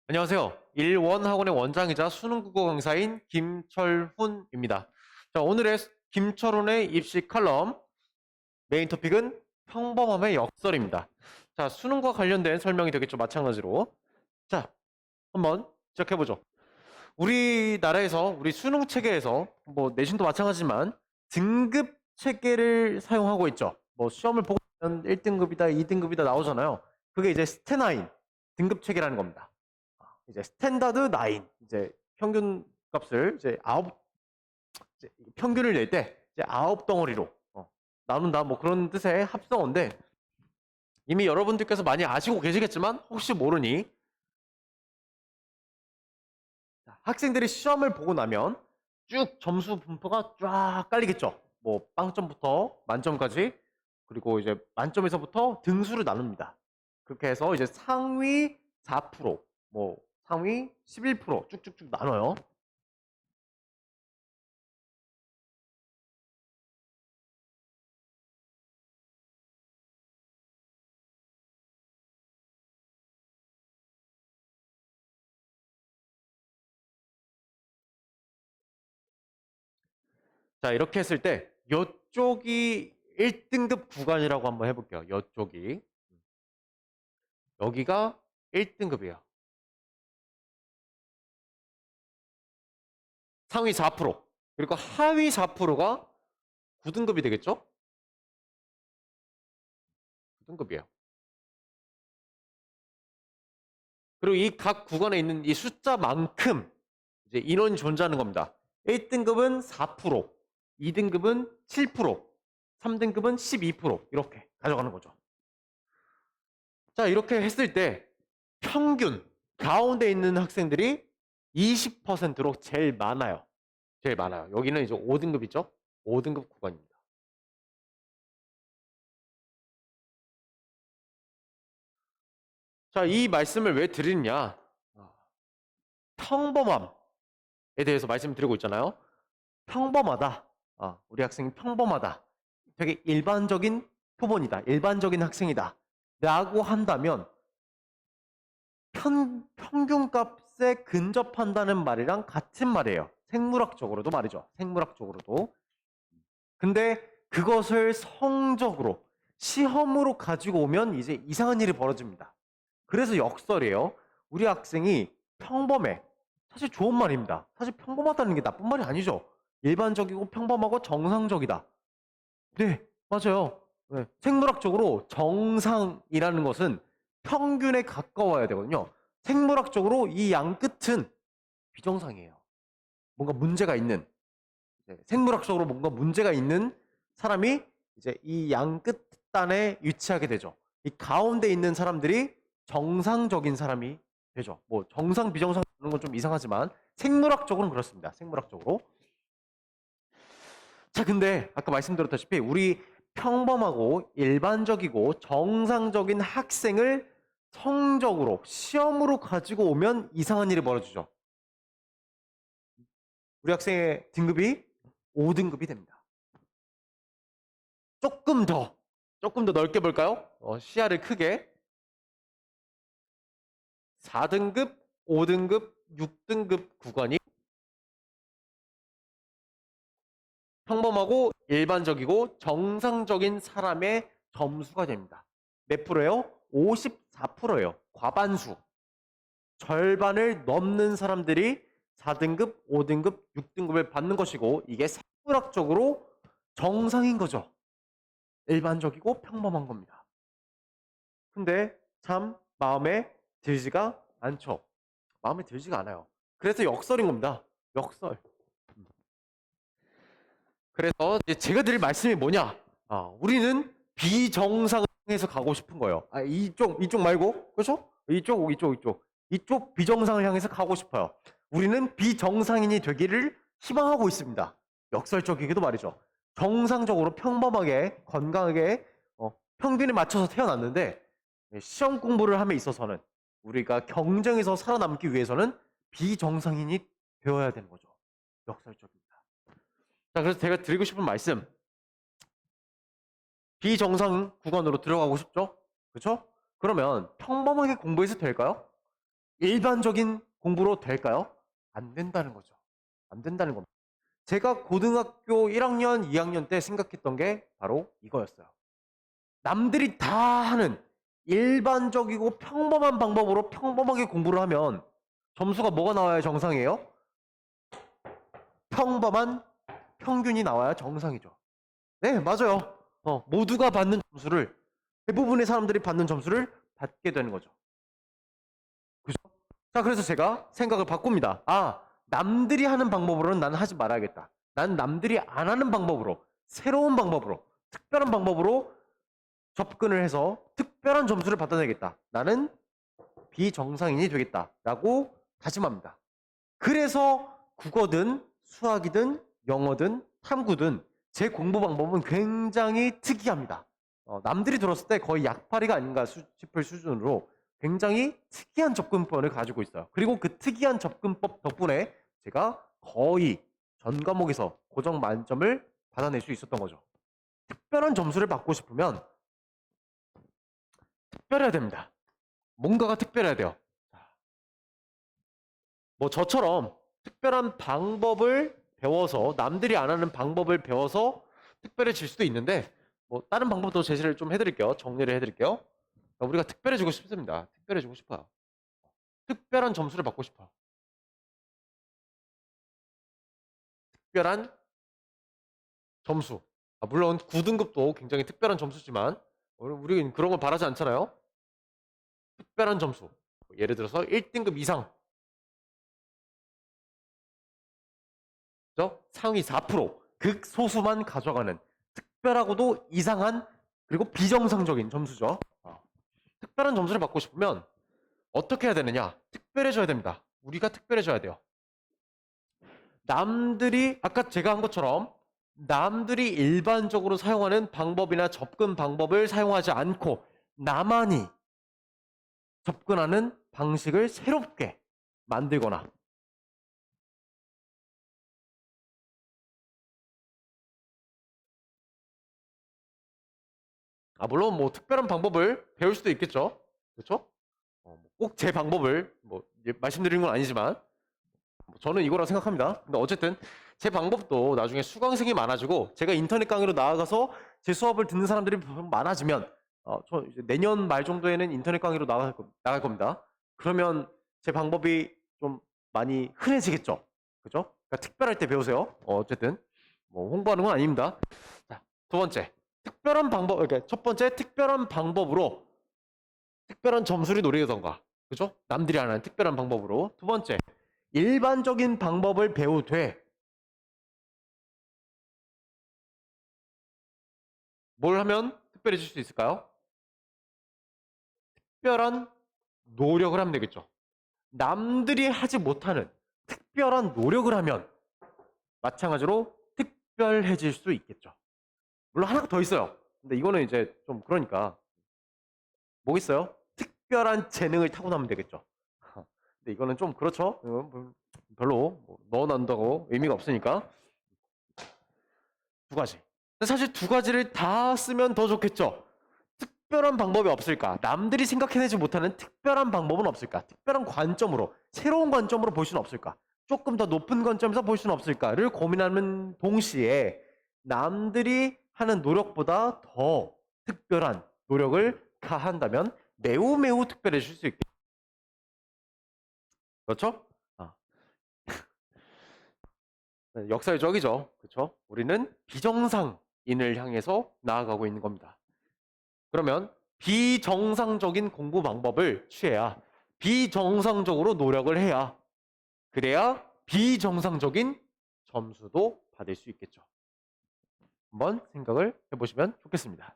안녕하세요. 일원학원의 원장이자 수능국어 강사인 김철훈입니다. 자, 오늘의 김철훈의 입시 칼럼 메인 토픽은 평범함의 역설입니다. 자, 수능과 관련된 설명이 되겠죠. 마찬가지로. 자, 한번 시작해보죠. 우리나라에서, 우리 수능 체계에서, 뭐, 내신도 마찬가지지만, 등급 체계를 사용하고 있죠. 뭐, 시험을 보고 있으면 1등급이다, 2등급이다 나오잖아요. 그게 이제 스테나인 등급 체계라는 겁니다. 이제 스탠다드 9, 이제 평균 값을 이제 평균을 낼 때, 이제 9덩어리로, 나눈다, 뭐 그런 뜻의 합성어인데, 이미 여러분들께서 많이 아시고 계시겠지만, 혹시 모르니, 학생들이 시험을 보고 나면 쭉 점수 분포가 쫙 깔리겠죠. 뭐 빵점부터 만점까지, 그리고 이제 만점에서부터 등수를 나눕니다. 그렇게 해서 이제 상위 4%, 뭐 상위 11% 쭉쭉쭉 나눠요. 자, 이렇게 했을 때 이쪽이 1등급 구간이라고 한번 해볼게요. 이쪽이. 여기가 1등급이에요. 상위 4%. 그리고 하위 4%가 9등급이 되겠죠? 9등급이에요. 그리고 이 각 구간에 있는 이 숫자만큼 이제 인원이 존재하는 겁니다. 1등급은 4%, 2등급은 7%, 3등급은 12% 이렇게 가져가는 거죠. 자, 이렇게 했을 때 평균 가운데 있는 학생들이 20%로 제일 많아요. 제일 많아요. 여기는 이제 5등급이죠. 5등급 구간입니다. 자, 이 말씀을 왜 드리느냐? 평범함에 대해서 말씀드리고 있잖아요. 평범하다. 우리 학생이 평범하다. 되게 일반적인 표본이다. 일반적인 학생이다. 라고 한다면 평균값에 근접한다는 말이랑 같은 말이에요. 생물학적으로도 말이죠. 생물학적으로도. 근데 그것을 성적으로 시험으로 가지고 오면 이제 이상한 일이 벌어집니다. 그래서 역설이에요. 우리 학생이 평범해. 사실 좋은 말입니다. 사실 평범하다는 게 나쁜 말이 아니죠. 일반적이고 평범하고 정상적이다. 네, 맞아요. 네, 생물학적으로 정상이라는 것은 평균에 가까워야 되거든요. 생물학적으로 이 양 끝은 비정상이에요. 뭔가 문제가 있는, 생물학적으로 뭔가 문제가 있는 사람이 이제 이 양 끝단에 위치하게 되죠. 이 가운데 있는 사람들이 정상적인 사람이 되죠. 뭐 정상, 비정상 그런 건 좀 이상하지만 생물학적으로는 그렇습니다. 생물학적으로. 자, 근데 아까 말씀드렸다시피 우리 평범하고 일반적이고 정상적인 학생을 성적으로 시험으로 가지고 오면 이상한 일이 벌어지죠. 우리 학생의 등급이 5등급이 됩니다. 조금 더 넓게 볼까요? 시야를 크게 4등급, 5등급, 6등급 구간이 평범하고 일반적이고 정상적인 사람의 점수가 됩니다. 몇 프로예요? 54%예요. 과반수. 절반을 넘는 사람들이 4등급, 5등급, 6등급을 받는 것이고 이게 생물학적으로 정상인 거죠. 일반적이고 평범한 겁니다. 근데 참 마음에 들지가 않죠. 마음에 들지가 않아요. 그래서 역설인 겁니다. 역설. 그래서 이제 제가 드릴 말씀이 뭐냐? 우리는 비정상을 향해서 가고 싶은 거예요. 이쪽 말고, 그렇죠? 이쪽 비정상을 향해서 가고 싶어요. 우리는 비정상인이 되기를 희망하고 있습니다. 역설적이기도 말이죠. 정상적으로 평범하게, 건강하게, 평균에 맞춰서 태어났는데, 시험 공부를 함에 있어서는 우리가 경쟁에서 살아남기 위해서는 비정상인이 되어야 되는 거죠. 역설적입니다. 자, 그래서 제가 드리고 싶은 말씀. 비정상 구간으로 들어가고 싶죠? 그렇죠? 그러면 평범하게 공부해서 될까요? 일반적인 공부로 될까요? 안 된다는 거죠. 안 된다는 겁니다. 제가 고등학교 1학년, 2학년 때 생각했던 게 바로 이거였어요. 남들이 다 하는 일반적이고 평범한 방법으로 평범하게 공부를 하면 점수가 뭐가 나와야 정상이에요? 평범한 평균이 나와야 정상이죠. 네, 맞아요. 모두가 받는 점수를, 대부분의 사람들이 받는 점수를 받게 되는 거죠. 그죠? 자, 그래서 제가 생각을 바꿉니다. 아, 남들이 하는 방법으로는 나는 하지 말아야겠다. 난 남들이 안 하는 방법으로, 새로운 방법으로, 특별한 방법으로 접근을 해서 특별한 점수를 받아내겠다. 나는 비정상인이 되겠다. 라고 다짐합니다. 그래서 국어든 수학이든 영어든 탐구든 제 공부 방법은 굉장히 특이합니다. 남들이 들었을 때 거의 약팔이가 아닌가 싶을 수준으로 굉장히 특이한 접근법을 가지고 있어요. 그리고 그 특이한 접근법 덕분에 제가 거의 전 과목에서 고정 만점을 받아낼 수 있었던 거죠. 특별한 점수를 받고 싶으면 특별해야 됩니다. 뭔가가 특별해야 돼요. 뭐 저처럼 특별한 방법을 배워서 남들이 안 하는 방법을 배워서 특별해질 수도 있는데 뭐 다른 방법도 제시를 좀 해드릴게요. 정리를 해드릴게요. 우리가 특별해지고 싶습니다. 특별해지고 싶어요. 특별한 점수를 받고 싶어. 특별한 점수. 물론 9등급도 굉장히 특별한 점수지만 우리는 그런 걸 바라지 않잖아요. 특별한 점수. 예를 들어서 1등급 이상. 상위 4%. 극소수만 가져가는 특별하고도 이상한 그리고 비정상적인 점수죠. 특별한 점수를 받고 싶으면 어떻게 해야 되느냐? 특별해져야 됩니다. 우리가 특별해져야 돼요. 남들이 아까 제가 한 것처럼 남들이 일반적으로 사용하는 방법이나 접근 방법을 사용하지 않고 나만이 접근하는 방식을 새롭게 만들거나 물론 뭐 특별한 방법을 배울 수도 있겠죠. 그렇죠? 꼭 제 방법을 말씀드리는 건 아니지만 저는 이거라고 생각합니다. 근데 어쨌든 제 방법도 나중에 수강생이 많아지고 제가 인터넷 강의로 나아가서 제 수업을 듣는 사람들이 많아지면 저 이제 내년 말 정도에는 인터넷 강의로 나갈 겁니다. 그러면 제 방법이 좀 많이 흔해지겠죠. 그죠? 그러니까 특별할 때 배우세요. 어쨌든 뭐 홍보하는 건 아닙니다. 자, 두 번째. 특별한 방법, 그러니까 첫 번째 특별한 방법으로 특별한 점수를 노리던가. 그죠? 남들이 안 하는 특별한 방법으로. 두 번째. 일반적인 방법을 배우되 뭘 하면 특별해질 수 있을까요? 특별한 노력을 하면 되겠죠. 남들이 하지 못하는 특별한 노력을 하면 마찬가지로 특별해질 수 있겠죠. 물론 하나가 더 있어요. 근데 이거는 이제 좀 그러니까 뭐 있어요? 특별한 재능을 타고나면 되겠죠. 근데 이거는 좀 그렇죠. 별로 넣어놓는다고 의미가 없으니까 두 가지. 근데 사실 두 가지를 다 쓰면 더 좋겠죠. 특별한 방법이 없을까? 남들이 생각해내지 못하는 특별한 방법은 없을까? 특별한 관점으로, 새로운 관점으로 볼 수는 없을까? 조금 더 높은 관점에서 볼 수는 없을까를 고민하는 동시에 남들이 하는 노력보다 더 특별한 노력을 가한다면 매우 매우 특별해질 수 있겠죠. 그렇죠? 역설적이죠. 그렇죠? 우리는 비정상인을 향해서 나아가고 있는 겁니다. 그러면 비정상적인 공부 방법을 취해야 비정상적으로 노력을 해야 그래야 비정상적인 점수도 받을 수 있겠죠. 한번 생각을 해보시면 좋겠습니다.